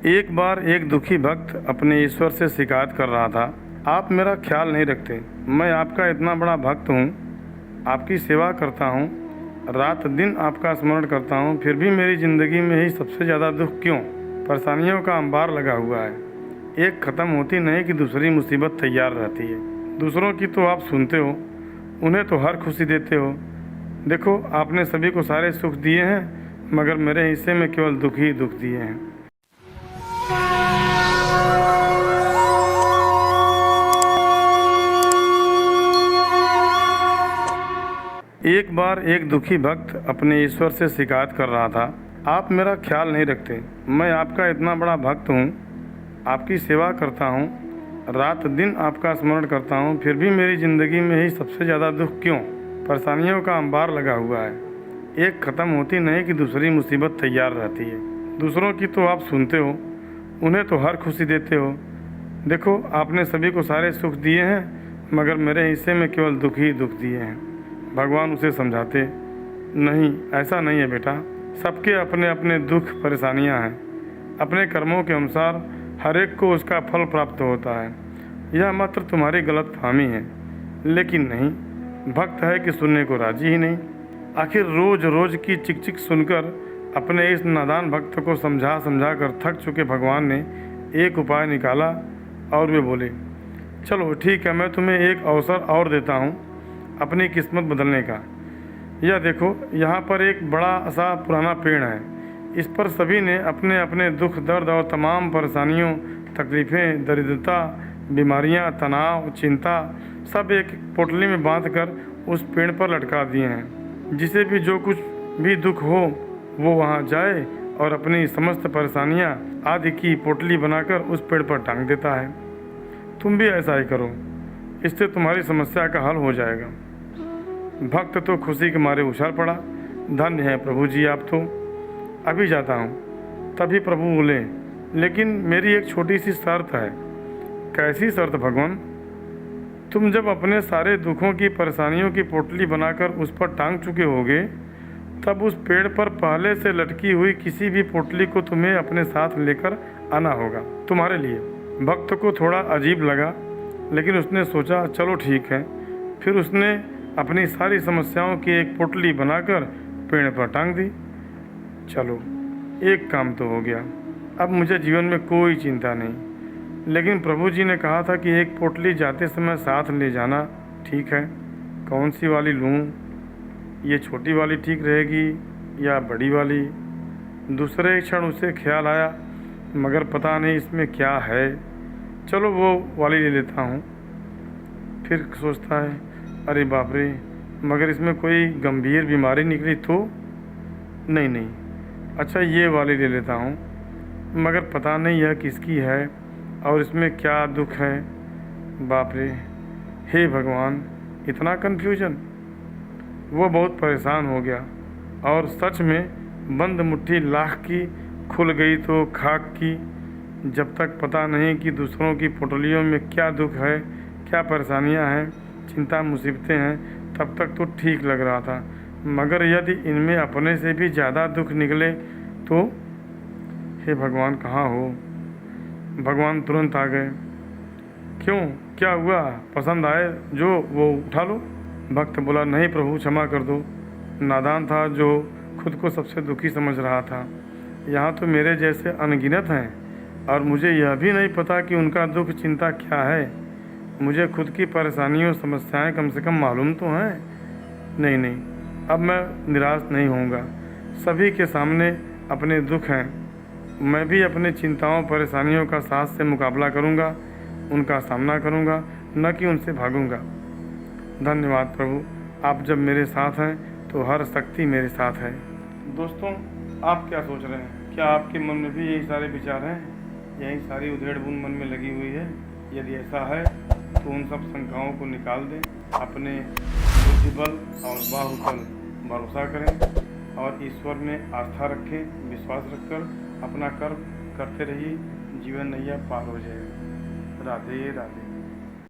एक बार एक दुखी भक्त अपने ईश्वर से शिकायत कर रहा था, आप मेरा ख्याल नहीं रखते। मैं आपका इतना बड़ा भक्त हूँ, आपकी सेवा करता हूँ, रात दिन आपका स्मरण करता हूँ, फिर भी मेरी ज़िंदगी में ही सबसे ज़्यादा दुख क्यों? परेशानियों का अंबार लगा हुआ है, एक ख़त्म होती नहीं कि दूसरी मुसीबत तैयार रहती है। दूसरों की तो आप सुनते हो, उन्हें तो हर खुशी देते हो। देखो, आपने सभी को सारे सुख दिए हैं, मगर मेरे हिस्से में केवल दुख ही दुख दिए हैं। एक बार एक दुखी भक्त अपने ईश्वर से शिकायत कर रहा था, आप मेरा ख्याल नहीं रखते। मैं आपका इतना बड़ा भक्त हूँ, आपकी सेवा करता हूँ, रात दिन आपका स्मरण करता हूँ, फिर भी मेरी ज़िंदगी में ही सबसे ज़्यादा दुख क्यों? परेशानियों का अंबार लगा हुआ है, एक ख़त्म होती नहीं कि दूसरी मुसीबत तैयार रहती है। दूसरों की तो आप सुनते हो, उन्हें तो हर खुशी देते हो। देखो, आपने सभी को सारे सुख दिए हैं, मगर मेरे हिस्से में केवल दुख ही दुख दिए हैं। भगवान उसे समझाते, नहीं, ऐसा नहीं है बेटा, सबके अपने अपने दुख परेशानियां हैं। अपने कर्मों के अनुसार हर एक को उसका फल प्राप्त होता है। यह मात्र तुम्हारी गलत फहमी है। लेकिन नहीं, भक्त है कि सुनने को राजी ही नहीं। आखिर रोज रोज की चिक चिक सुनकर अपने इस नादान भक्त को समझा समझा कर थक चुके भगवान ने एक उपाय निकाला और वे बोले, चलो ठीक है, मैं तुम्हें एक अवसर और देता हूँ अपनी किस्मत बदलने का। यह देखो, यहाँ पर एक बड़ा सा पुराना पेड़ है। इस पर सभी ने अपने अपने दुख दर्द और तमाम परेशानियों, तकलीफ़ें, दरिद्रता, बीमारियाँ, तनाव, चिंता सब एक पोटली में बांधकर उस पेड़ पर लटका दिए हैं। जिसे भी जो कुछ भी दुख हो वो वहाँ जाए और अपनी समस्त परेशानियाँ आदि की पोटली बनाकर उस पेड़ पर टांग देता है। तुम भी ऐसा ही करो, इससे तुम्हारी समस्या का हल हो जाएगा। भक्त तो खुशी के मारे उछल पड़ा, धन्य है प्रभु जी आप तो, अभी जाता हूँ। तभी प्रभु बोले, लेकिन मेरी एक छोटी सी शर्त है। कैसी शर्त भगवान? तुम जब अपने सारे दुखों की परेशानियों की पोटली बनाकर उस पर टांग चुके होगे, तब उस पेड़ पर पहले से लटकी हुई किसी भी पोटली को तुम्हें अपने साथ लेकर आना होगा तुम्हारे लिए। भक्त को थोड़ा अजीब लगा, लेकिन उसने सोचा चलो ठीक है। फिर उसने अपनी सारी समस्याओं की एक पोटली बनाकर पेड़ पर टांग दी। चलो, एक काम तो हो गया, अब मुझे जीवन में कोई चिंता नहीं। लेकिन प्रभु जी ने कहा था कि एक पोटली जाते समय साथ ले जाना। ठीक है, कौन सी वाली लूँ? ये छोटी वाली ठीक रहेगी या बड़ी वाली? दूसरे क्षण उसे ख्याल आया, मगर पता नहीं इसमें क्या है, चलो वो वाली ले लेता हूँ। फिर सोचता है, अरे बाप रे, मगर इसमें कोई गंभीर बीमारी निकली तो? नहीं, अच्छा ये वाली ले लेता हूँ, मगर पता नहीं यह किसकी है और इसमें क्या दुख है। बाप रे, हे भगवान, इतना कन्फ्यूजन। वो बहुत परेशान हो गया और सच में बंद मुट्ठी लाख की खुल गई तो खाक की। जब तक पता नहीं कि दूसरों की पोटलियों में क्या दुख है, क्या परेशानियां हैं, चिंता मुसीबतें हैं, तब तक तो ठीक लग रहा था। मगर यदि इनमें अपने से भी ज़्यादा दुख निकले तो? हे भगवान, कहाँ हो? भगवान तुरंत आ गए। क्यों, क्या हुआ? पसंद आए जो वो उठा लो। भक्त बोला, नहीं प्रभु, क्षमा कर दो, नादान था जो खुद को सबसे दुखी समझ रहा था। यहाँ तो मेरे जैसे अनगिनत हैं और मुझे यह भी नहीं पता कि उनका दुख चिंता क्या है। मुझे खुद की परेशानियों समस्याएं कम से कम मालूम तो हैं। नहीं, अब मैं निराश नहीं होऊंगा। सभी के सामने अपने दुख हैं, मैं भी अपनी चिंताओं परेशानियों का साथ से मुकाबला करूंगा, उनका सामना करूंगा, न कि उनसे भागूंगा। धन्यवाद प्रभु, आप जब मेरे साथ हैं तो हर शक्ति मेरे साथ है। दोस्तों, आप क्या सोच रहे हैं? क्या आपके मन में भी यही सारे विचार हैं? यही सारी उधेड़-बुन मन में लगी हुई है? यदि ऐसा है तो उन सब शंकाओं को निकाल दें, अपने बुद्धिबल और बाहुबल भरोसा करें और ईश्वर में आस्था रखें। विश्वास रखकर अपना कर्म करते रहिए, जीवन नैया पार हो जाएगा। राधे राधे।